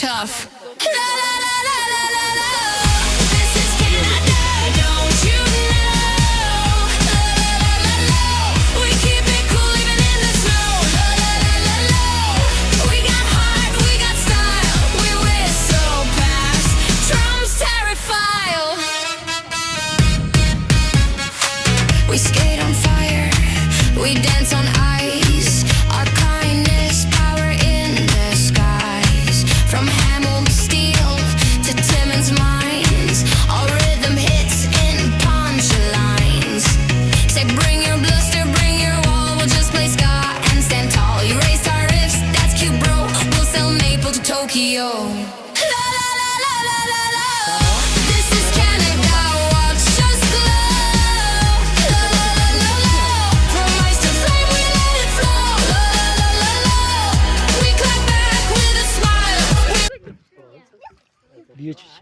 tough. La la la la la la la. This is Canada, don't you know? La la la la la. We keep it cool even in the snow. La la la la la. We got heart, we got style. We whistle past drums terrify. We skate on fire, we dance on ice. Our kindness, power in the skies. From Hamill to Steel to Timmins Mines, all rhythm hits in punchlines. Say bring your bluster, bring your wall. We'll just play ska and stand tall. You raise tariffs, that's cute, bro. We'll sell maple to Tokyo. La la la la la la la. This is Canada, watch us glow. La la la la la. From ice to flame, we let it flow. La la la la la. We clap back with a smile. Діючись.